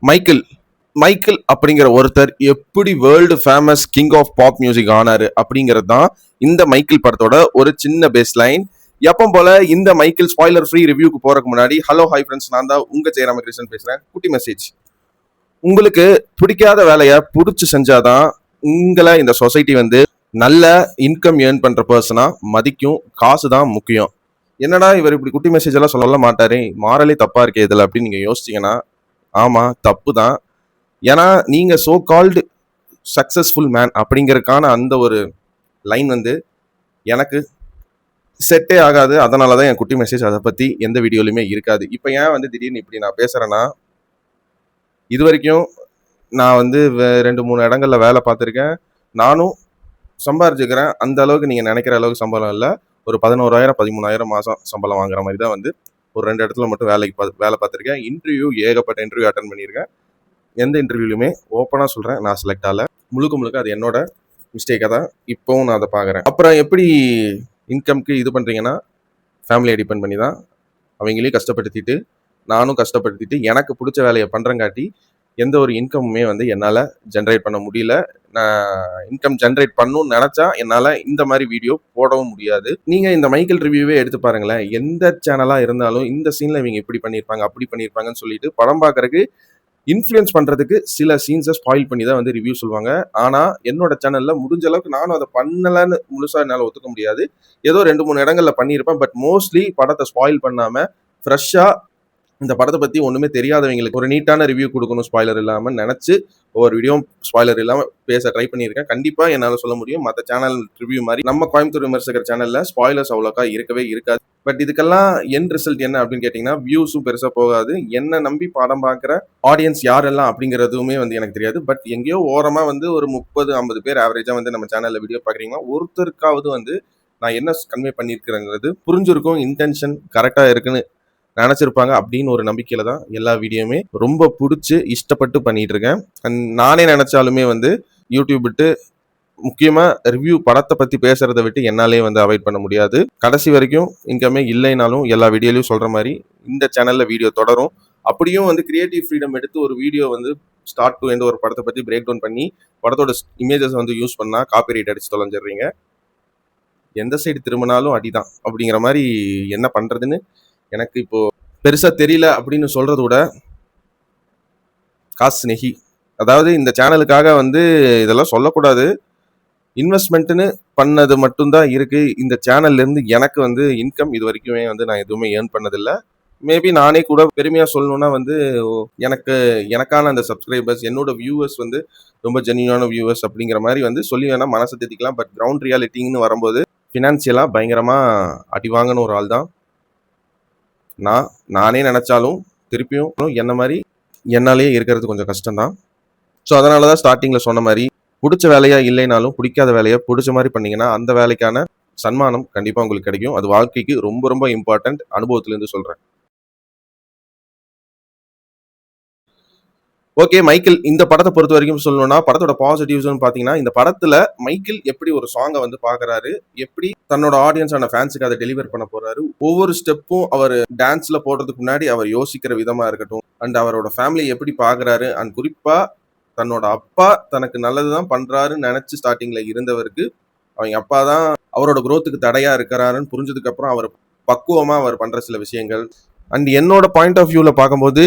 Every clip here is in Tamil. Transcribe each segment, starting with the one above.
மைக்கேல் மைக்கேல் அப்படிங்கிற ஒருத்தர் எப்படி world famous king of pop music ஆனாரு அப்படிங்கிறது தான் இந்த மைக்கேல் படத்தோட ஒரு சின்ன பேஸ் லைன். எப்போ போல இந்த மைக்கேல் ஸ்பாய்லர் ஃப்ரீ ரிவ்யூக்கு போறதுக்கு முன்னாடி ஹலோ ஹாய் ஃப்ரெண்ட்ஸ், நான் தான் உங்க ஜெயராமகிருஷ்ணன் பேசுறேன். குட்டி மெசேஜ்: உங்களுக்கு பிடிக்காத வேலையை பிடிச்சி செஞ்சாதான் உங்களை இந்த சொசைட்டி வந்து நல்ல இன்கம் ஏர்ன் பண்ற பர்சனா மதிக்கும். காசு தான் முக்கியம். என்னடா இவர் இப்படி குட்டி மெசேஜ் எல்லாம் சொல்ல மாட்டாரு, மாறலே தப்பா இருக்கே இதுல அப்படின்னு நீங்க யோசிச்சீங்கன்னா, ஆமா தப்பு தான். ஏன்னா நீங்க சோ கால்டு சக்சஸ்ஃபுல் மேன் அப்படிங்கறதுக்கான அந்த ஒரு லைன் வந்து எனக்கு செட்டே ஆகாது. அதனாலதான் என் குட்டி மெசேஜ் அதை பத்தி எந்த வீடியோலையுமே இருக்காது. இப்போ ஏன் வந்து திடீர்னு இப்படி நான் பேசுறேன்னா, இது வரைக்கும் நான் வந்து 2-3 இடங்கள்ல வேலை பார்த்துருக்கேன். நானும் சம்பாரிச்சுக்கிறேன். அந்த அளவுக்கு நீங்க நினைக்கிற அளவுக்கு சம்பளம் இல்லை. ஒரு 11,000-13,000 மாசம் சம்பளம் வாங்குற மாதிரி தான் வந்து ஒரு 2 இடத்துல மட்டும் வேலை பார்த்துருக்கேன். இன்டர்வியூ ஏகப்பட்ட இன்டர்வியூ அட்டன் பண்ணியிருக்கேன். எந்த இன்டர்வியூலுமே ஓப்பனாக சொல்கிறேன், நான் செலக்ட் ஆகல. முழுக்க அது என்னோட மிஸ்டேக்காக தான் இப்போவும் நான் அதை பார்க்குறேன். அப்புறம் எப்படி இன்கம்க்கு இது பண்ணுறீங்கன்னா, ஃபேமிலியை டிபெண்ட் பண்ணி தான். அவங்களையும் கஷ்டப்படுத்திட்டு நானும் கஷ்டப்படுத்திட்டு எனக்கு பிடிச்ச வேலையை பண்ணுறங்காட்டி எந்த ஒரு இன்கமுமே வந்து என்னால் ஜென்ரேட் பண்ண முடியல. நான் இன்கம் ஜென்ரேட் பண்ணணும்னு நினச்சா என்னால் இந்த மாதிரி வீடியோ போடவும் முடியாது. நீங்கள் இந்த மைக்கேல் ரிவ்யூவே எடுத்து பாருங்களேன். எந்த சேனலாக இருந்தாலும் இந்த சீனில் இவங்க இப்படி பண்ணியிருப்பாங்க அப்படி பண்ணியிருப்பாங்கன்னு சொல்லிட்டு படம் பார்க்குறதுக்கு இன்ஃப்ளூயன்ஸ் பண்ணுறதுக்கு சில சீன்ஸை ஸ்பாயில் பண்ணி தான் வந்து ரிவ்யூ சொல்லுவாங்க. ஆனால் என்னோட சேனலில் முடிஞ்ச அளவுக்கு நானும் அதை பண்ணலன்னு முழுசாக என்னால் ஒத்துக்க முடியாது. ஏதோ 2-3 இடங்களில் பண்ணியிருப்பேன். பட் மோஸ்ட்லி படத்தை ஸ்பாயில் பண்ணாமல் ஃப்ரெஷ்ஷாக இந்த படத்தை பற்றி ஒன்றுமே தெரியாதவங்களுக்கு ஒரு நீட்டான ரிவ்யூ கொடுக்கணும், ஸ்பாய்லர் இல்லாமல் நினச்சி ஒவ்வொரு வீடியோ ஸ்பாய்லர் இல்லாமல் பேச ட்ரை பண்ணியிருக்கேன். கண்டிப்பாக என்னால் சொல்ல முடியும், மற்ற சேனல் ரிவ்யூ மாதிரி நம்ம கோயம்புத்தூர் விமர்சகர் சேனலில் ஸ்பாய்லர்ஸ் அவ்வளோக்கா இருக்கவே இருக்காது. பட் இதுக்கெல்லாம் என் ரிசல்ட் என்ன அப்படின்னு கேட்டிங்கன்னா, வியூஸும் பெருசாக போகாது. என்ன நம்பி படம் பார்க்குற ஆடியன்ஸ் யாரெல்லாம் அப்படிங்கிறதுமே வந்து எனக்கு தெரியாது. பட் எங்கேயோ ஓரமாக வந்து ஒரு 30-50 பேர் ஆவரேஜாக வந்து நம்ம சேனலில் வீடியோ பார்க்குறீங்கன்னா ஒருத்தருக்காவது வந்து நான் என்ன கன்வே பண்ணியிருக்கிறேங்கிறது புரிஞ்சிருக்கும், இன்டென்ஷன் கரெக்டாக இருக்குன்னு நினச்சிருப்பாங்க அப்படின்னு ஒரு நம்பிக்கையில தான் எல்லா வீடியோமே ரொம்ப பிடிச்சி இஷ்டப்பட்டு பண்ணிட்டு இருக்கேன். நானே நினைச்சாலுமே வந்து யூடியூப் விட்டு முக்கியமாக ரிவ்யூ படத்தை பற்றி பேசுறதை விட்டு என்னாலே வந்து அவாய்ட் பண்ண முடியாது. கடைசி வரைக்கும் இன்கமே இல்லைனாலும் எல்லா வீடியோலையும் சொல்கிற மாதிரி இந்த சேனலில் வீடியோ தொடரும். அப்படியும் வந்து கிரியேட்டிவ் ஃப்ரீடம் எடுத்து ஒரு வீடியோ வந்து ஸ்டார்ட் டு எண்ட் ஒரு படத்தை பற்றி பிரேக் டவுன் பண்ணி படத்தோட இமேஜஸ் வந்து யூஸ் பண்ணால் காப்பிரைட் அடிச்சு தொலைஞ்சிடுறீங்க. எந்த சைடு திரும்பினாலும் அடிதான் அப்படிங்கிற மாதிரி என்ன பண்ணுறதுன்னு எனக்கு இப்போ பெருசா தெரியல. அப்படின்னு சொல்றத விட காசு நெகி, அதாவது இந்த சேனலுக்காக வந்து இதெல்லாம் சொல்லக்கூடாது. இன்வெஸ்ட்மெண்ட்னு பண்ணது மட்டும்தான் இருக்கு. இந்த சேனல்ல இருந்து எனக்கு வந்து இன்கம் இது வரைக்குமே வந்து நான் எதுவுமே ஏர்ன் பண்ணதில்லை. மேபி நானே கூட பெருமையா சொல்லணும்னா வந்து எனக்கான அந்த சப்ஸ்கிரைபர்ஸ், என்னோட வியூவர்ஸ் வந்து ரொம்ப ஜென்யூனான வியூவர்ஸ் அப்படிங்கிற மாதிரி வந்து சொல்லி வேணா மனசை தேத்திக்கலாம். பட் கிரவுண்ட் ரியாலிட்டின்னு வரும்போது ஃபினான்சியலா பயங்கரமா அடி வாங்கின ஒரு ஆள் தான் நானே நினைச்சாலும் திருப்பியும் என்ன மாதிரி என்னாலேயே இருக்கிறது கொஞ்சம் கஷ்டம்தான். ஸோ அதனால தான் ஸ்டார்டிங்கில் சொன்ன மாதிரி பிடிச்ச வேலையா இல்லைனாலும் பிடிக்காத வேலையை பிடிச்ச மாதிரி பண்ணீங்கன்னா அந்த வேலைக்கான சன்மானம் கண்டிப்பாக உங்களுக்கு கிடைக்கும். அது வாழ்க்கைக்கு ரொம்ப ரொம்ப இம்பார்ட்டன்ட். அனுபவத்திலேருந்து சொல்கிறேன். ஓகே, மைக்கேல் இந்த படத்தை பொறுத்த வரைக்கும் சொல்லணும்னா படத்தோட பாசிட்டிவ்ஸ்னு பார்த்தீங்கன்னா, இந்த படத்துல மைக்கேல் எப்படி ஒரு சாங்கை வந்து பார்க்குறாரு, எப்படி தன்னோட ஆடியன்ஸான ஃபேன்ஸுக்கு அதை டெலிவர் பண்ண போறாரு, ஒவ்வொரு ஸ்டெப்பும் அவர் டான்ஸ்ல போடுறதுக்கு முன்னாடி அவர் யோசிக்கிற விதமா இருக்கட்டும், அண்ட் அவரோட ஃபேமிலி எப்படி பார்க்குறாரு, அண்ட் குறிப்பா தன்னோட அப்பா தனக்கு நல்லதுதான் பண்றாருன்னு நினைச்சு ஸ்டார்டிங்ல இருந்தவருக்கு அவங்க அப்பா தான் அவரோட குரோத்துக்கு தடையா இருக்கிறாருன்னு புரிஞ்சதுக்கு அப்புறம் அவர் பக்குவமா அவர் பண்ற சில விஷயங்கள். அண்ட் என்னோட பாயிண்ட் ஆஃப் வியூல பார்க்கும்போது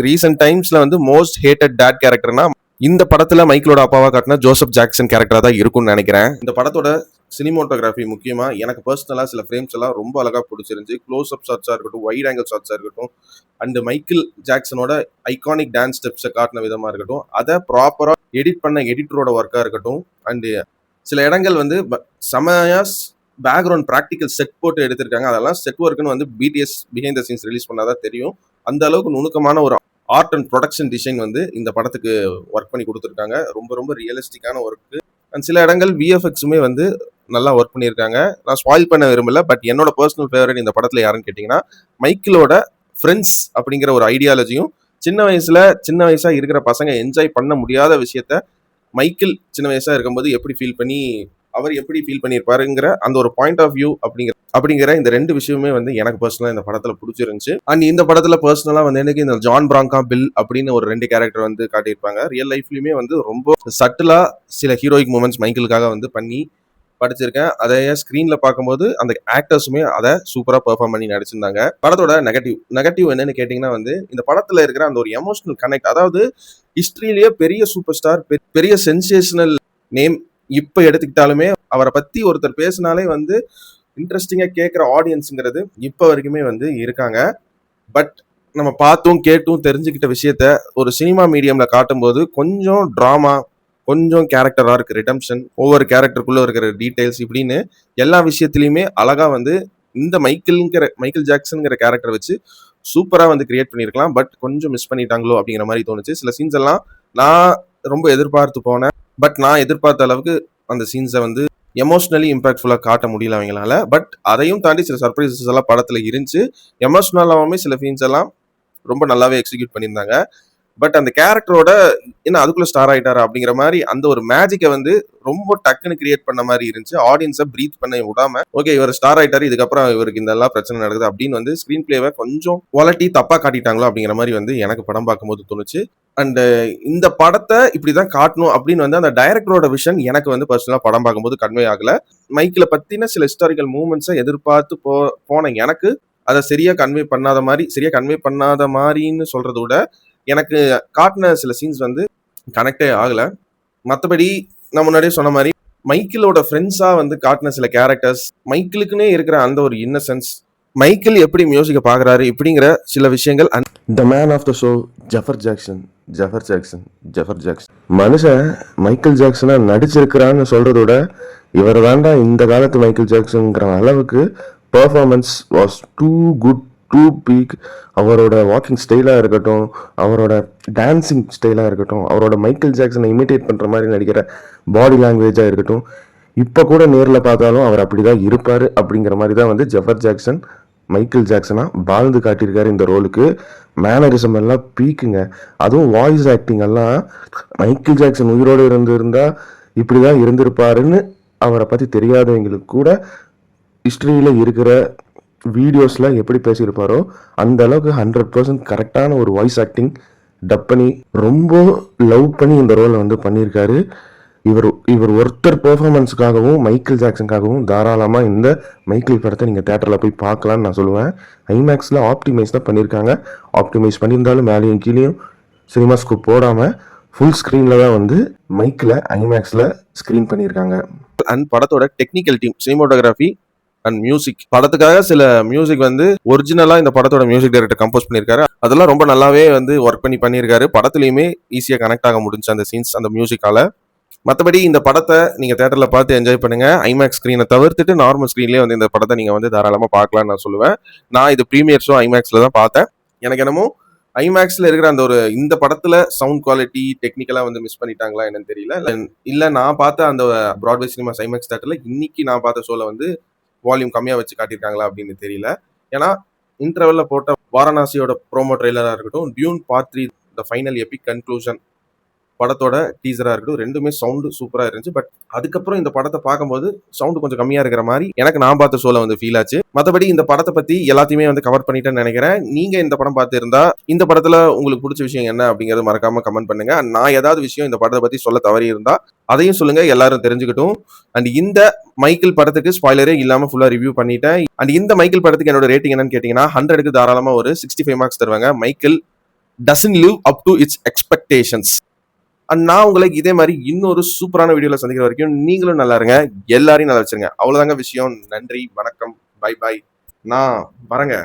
ரீசெண்ட் டைம்ஸ்ல வந்து மோஸ்ட் ஹேட்டட் டேட் கேரக்டர்னா இந்த படத்துல மைக்கேலோட அப்பாவா காட்டின ஜோசப் ஜாக்சன் கேரக்டரா தான் இருக்கும்னு நினைக்கிறேன். இந்த படத்தோட சினிமோட்டோகிராஃபி முக்கியமா எனக்கு பர்சனலா சில ஃப்ரேம்ஸ் எல்லாம் ரொம்ப அழகா பிடிச்சிருந்துச்சு. க்ளோஸ் அப் ஷாட்ஸா இருக்கட்டும், வைட் ஆங்கிள் ஷாட்ஸா இருக்கட்டும், அண்ட் மைக்கேல் ஜாக்சனோட ஐகானிக் டான்ஸ் ஸ்டெப்ஸை காட்டின விதமா இருக்கட்டும், அதை ப்ராப்பரா எடிட் பண்ண எடிட்டரோட ஒர்க்கா இருக்கட்டும், அண்ட் சில இடங்கள் வந்து செமையா பேக்ரவுண்ட் ப்ராக்டிக்கல் செட் போட்டு எடுத்திருக்காங்க. அதெல்லாம் செட் ஒர்க்குன்னு வந்து BTS behind the scenes release பண்ணாதான் தெரியும். அந்த அளவுக்கு நுணுக்கமான ஒரு ஆர்ட் அண்ட் ப்ரொடக்ஷன் டிசைன் வந்து இந்த படத்துக்கு ஒர்க் பண்ணி கொடுத்துருக்காங்க. ரொம்ப ரொம்ப ரியலிஸ்டிக்கான ஒர்க்கு. அண்ட் சில இடங்கள் விஎஃப்எக்ஸுமே வந்து நல்லா ஒர்க் பண்ணியிருக்காங்க. நான் ஸ்பாயில் பண்ண விரும்பல. பட் என்னோட பர்சனல் ஃபேவரட் இந்த படத்தில் யாருன்னு கேட்டிங்கன்னா, மைக்கேலோட ஃப்ரெண்ட்ஸ் அப்படிங்கிற ஒரு ஐடியாலஜியும் சின்ன வயசாக இருக்கிற பசங்க என்ஜாய் பண்ண முடியாத விஷயத்த மைக்கேல் சின்ன வயசாக இருக்கும்போது எப்படி ஃபீல் பண்ணி அவர் எப்படி ஃபீல் பண்ணியிருப்பாருங்கிற அந்த ஒரு பாயிண்ட் ஆஃப் வியூ அப்படிங்கிற இந்த ரெண்டு விஷயமே வந்து எனக்கு பர்சனலா இந்த படத்துல பிடிச்சிருந்துச்சு. அண்ட் இந்த படத்துல பர்சனலா வந்து எனக்கு இந்த ஜான் பிராங்கா பில் அப்படின்னு ஒரு ரெண்டு கேரக்டர் வந்து காட்டியிருப்பாங்க. ரியல் லைஃப்லயுமே வந்து ரொம்ப சட்டிலா சில ஹீரோயிக் மூமெண்ட்ஸ் மைக்கேலுக்காக வந்து பண்ணி படிச்சிருக்கேன். அதைய ஸ்கிரீன்ல பார்க்கும்போது அந்த ஆக்டர்ஸுமே அதை சூப்பரா பெர்ஃபார்ம் பண்ணி நடிச்சிருந்தாங்க. படத்தோட நெகட்டிவ் என்னன்னு கேட்டீங்கன்னா வந்து இந்த படத்துல இருக்கிற அந்த ஒரு எமோஷனல் கனெக்ட், அதாவது ஹிஸ்டரியிலேயே பெரிய சூப்பர் ஸ்டார், பெரிய சென்சேஷனல் நேம் இப்ப எடுத்துக்கிட்டாலுமே அவரை பத்தி ஒருத்தர் பேசினாலே வந்து இன்ட்ரெஸ்டிங்கா கேட்கிற ஆடியன்ஸுங்கிறது இப்ப வரைக்குமே வந்து இருக்காங்க. பட் நம்ம பார்த்தும் கேட்டும் தெரிஞ்சுக்கிட்ட விஷயத்த ஒரு சினிமா மீடியம்ல காட்டும்போது கொஞ்சம் டிராமா, கொஞ்சம் கேரக்டர் ஆர்க், ரிடம்ஷன், ஒவ்வொரு கேரக்டருக்குள்ள இருக்கிற டீடைல்ஸ் இப்படின்னு எல்லா விஷயத்திலயுமே அழகா வந்து இந்த மைக்கேல் ஜாக்சன்ங்கிற கேரக்டர் வச்சு சூப்பரா வந்து கிரியேட் பண்ணியிருக்கலாம். பட் கொஞ்சம் மிஸ் பண்ணிட்டாங்களோ அப்படிங்கிற மாதிரி தோணுச்சு. சில சீன்ஸ் எல்லாம் நான் ரொம்ப எதிர்பார்த்து போனேன். பட் நான் எதிர்பார்த்த அளவுக்கு அந்த சீன்ஸை வந்து எமோஷனலி இம்பாக்ட்ஃபுல்லா காட்ட முடியல அவங்களால. பட் அதையும் தாண்டி சில சர்ப்ரைசஸ் எல்லாம் படத்துல இருந்துச்சு. எமோஷனலாவுமே சில சீன்ஸ் எல்லாம் ரொம்ப நல்லாவே எக்ஸிக்யூட் பண்ணியிருந்தாங்க. பட் அந்த கேரக்டரோட என்ன அதுக்குள்ள ஸ்டார் ஆயிட்டாரா அப்படிங்கிற மாதிரி அந்த ஒரு மேஜிக்கை வந்து ரொம்ப டக்குன்னு கிரியேட் பண்ண மாதிரி இருந்துச்சு. ஆடியன்ஸை பிரீத் பண்ண விடாம, ஓகே இவர் ஸ்டார் ஆயிட்டாரு, இதுக்கப்புறம் இவருக்கு இந்த எல்லாம் பிரச்சனை நடக்குது அப்படின்னு வந்து ஸ்கிரீன் பிளேவை கொஞ்சம் குவாலிட்டி தப்பா காட்டிட்டாங்களோ அப்படிங்கிற மாதிரி வந்து எனக்கு படம் பார்க்கும்போது தோணுச்சு. அண்ட் இந்த படத்தை இப்படிதான் காட்டணும் அப்படின்னு வந்து அந்த டைரக்டரோட விஷன் எனக்கு வந்து பர்சனலா படம் பார்க்கும்போது கன்வே ஆகல. மைக்கில பத்தின சில ஹிஸ்டாரிக்கல் மூவ்மெண்ட்ஸை எதிர்பார்த்து போன எனக்கு அதை சரியா கன்வே பண்ணாத மாதிரின்னு சொல்றதை விட எனக்கு காட்டின சில சீன்ஸ் வந்து கனெக்டே ஆகல. மற்றபடி நான் முன்னாடியே சொன்ன மாதிரி மைக்கேலோட ஃப்ரெண்ட்ஸா வந்து காட்டின சில கேரக்டர்ஸ், மைக்கேலுக்குன்னே இருக்கிற அந்த ஒரு இன்னசென்ஸ், மைக்கேல் எப்படி மியூசிக்கை பார்க்குறாரு இப்படிங்கிற சில விஷயங்கள். The man of the show Jaafar Jackson மனுஷன் மைக்கேல் ஜாக்சனா நடிச்சிருக்கிறான்னு சொல்றதோட இவர் தாண்டா இந்த காலத்து மைக்கேல் ஜாக்சன்ங்கிற அளவுக்கு performance was too good, too peak. அவரோட வாக்கிங் ஸ்டைலாக இருக்கட்டும், அவரோட டான்ஸிங் ஸ்டைலாக இருக்கட்டும், அவரோட மைக்கேல் ஜாக்சனை இமிட்டேட் பண்ணுற மாதிரி நடிக்கிற பாடி லாங்குவேஜாக இருக்கட்டும், இப்போ கூட நேரில் பார்த்தாலும் அவர் அப்படி தான் இருப்பார் அப்படிங்கிற மாதிரி தான் வந்து ஜெஃபர் ஜாக்சன் மைக்கேல் ஜாக்சனாக வாழ்ந்து காட்டியிருக்காரு இந்த ரோலுக்கு. மேனரிசம் எல்லாம் பீக்குங்க. அதுவும் வாய்ஸ் ஆக்டிங் எல்லாம் மைக்கேல் ஜாக்சன் உயிரோடு இருந்தால் இப்படி தான் இருந்திருப்பாருன்னு அவரை பற்றி தெரியாதவங்களுக்கு கூட ஹிஸ்ட்ரியில் இருக்கிற வீடியோஸில் எப்படி பேசியிருப்பாரோ அந்த அளவுக்கு 100% கரெக்டான ஒரு வாய்ஸ் ஆக்டிங் டப் பண்ணி ரொம்ப லவ் பண்ணி இந்த ரோலை வந்து பண்ணியிருக்காரு. இவர் ஒருத்தர் பெர்ஃபார்மன்ஸுக்காகவும் மைக்கேல் ஜாக்சனுக்காகவும் தாராளமாக இந்த மைக்கேல் படத்தை நீங்கள் தேட்டரில் போய் பார்க்கலான்னு நான் சொல்லுவேன். ஐமேக்ஸில் ஆப்டிமைஸ் தான் பண்ணியிருக்காங்க. ஆப்டிமைஸ் பண்ணியிருந்தாலும் மேலேயும் கீழேயும் சினிமாஸ்கோப் போடாமல் ஃபுல் ஸ்க்ரீனில் தான் வந்து மைக்கில் ஐமேக்ஸில் ஸ்க்ரீன் பண்ணியிருக்காங்க. அண்ட் படத்தோட technical team, cinematography and music, படத்துக்காக சில மியூசிக் வந்து ஒரிஜினலா இந்த படத்தோட மியூசிக் டைரக்டர் கம்போஸ் பண்ணியிருக்காரு. அதெல்லாம் ரொம்ப நல்லாவே வந்து ஒர்க் பண்ணியிருக்காரு. படத்துலையுமே ஈஸியாக கனெக்ட் ஆக முடிஞ்சு அந்த சீன்ஸ் அந்த மியூசிக்கால. மற்றபடி இந்த படத்தை நீங்க தியேட்டர்ல பார்த்து என்ஜாய் பண்ணுங்க. ஐமேக்ஸ் ஸ்க்ரீனை தவிர்த்துட்டு நார்மல் ஸ்க்ரீன்லேயே வந்து இந்த படத்தை நீங்க வந்து தாராளமாக பார்க்கலாம்னு நான் சொல்லுவேன். நான் இது ப்ரீமியர் ஷோ ஐமேக்ஸ்ல தான் பார்த்தேன். எனக்கு என்னமோ ஐமேக்ஸ்ல இருக்கிற அந்த ஒரு இந்த படத்துல சவுண்ட் குவாலிட்டி டெக்னிக்கலா வந்து மிஸ் பண்ணிட்டாங்களா என்னன்னு தெரியல. இல்ல நான் பார்த்த அந்த பிராட்வே சினிமாஸ் ஐமேக்ஸ் தியேட்டர்ல இன்னைக்கு நான் பார்த்த ஷோல வந்து வால்யூம் கம்மியா வச்சு காட்டியிருக்காங்களா அப்படின்னு தெரியல. ஏன்னா இன்டர்வெல்ல போட்ட வாரணாசியோட ப்ரோமோ ட்ரெய்லரா இருக்கட்டும், tune part 3 the final Epic conclusion படத்தோட டீசரா இருக்கட்டும், ரெண்டுமே சவுண்டு சூப்பரா இருந்துச்சு. பட் அதுக்கப்புறம் இந்த படத்தை பார்க்கும்போது சவுண்டு கொஞ்சம் கம்மியா இருக்கிற மாதிரி எனக்கு நான் பார்த்த ஷோல வந்து ஃபீல் ஆச்சு. மற்றபடி இந்த படத்தை பத்தி எல்லாத்தையுமே வந்து கவர் பண்ணிட்டேன்னு நினைக்கிறேன். நீங்க இந்த படம் பார்த்து இருந்தா இந்த படத்துல உங்களுக்கு பிடிச்ச விஷயம் என்ன அப்படிங்கறது மறக்காம கமெண்ட் பண்ணுங்க. நான் ஏதாவது விஷயம் இந்த படத்தை பத்தி சொல்ல தவறி இருந்தா அதையும் சொல்லுங்க, எல்லாரும் தெரிஞ்சுக்கிட்டும். அண்ட் இந்த மைக்கேல் படத்துக்கு ஸ்பாய்லரே இல்லாம ஃபுல்லா ரிவ்யூ பண்ணிட்டேன். அண்ட் இந்த மைக்கேல் படத்துக்கு என்னோட ரேட்டிங் என்னன்னு கேட்டீங்கன்னா 100க்கு தாராளமா ஒரு 65 மார்க்ஸ் தருவாங்க. Michael doesn't live up to it's expectations. நான் உங்களை இதே மாதிரி இன்னொரு சூப்பரான வீடியோல சந்திக்கிற வரைக்கும் நீங்களும் நல்லா இருங்க, எல்லாரையும் நல்லா வச்சிருங்க. அவ்வளவுதாங்க விஷயம். நன்றி, வணக்கம், பை பாய். நான் வரேங்க.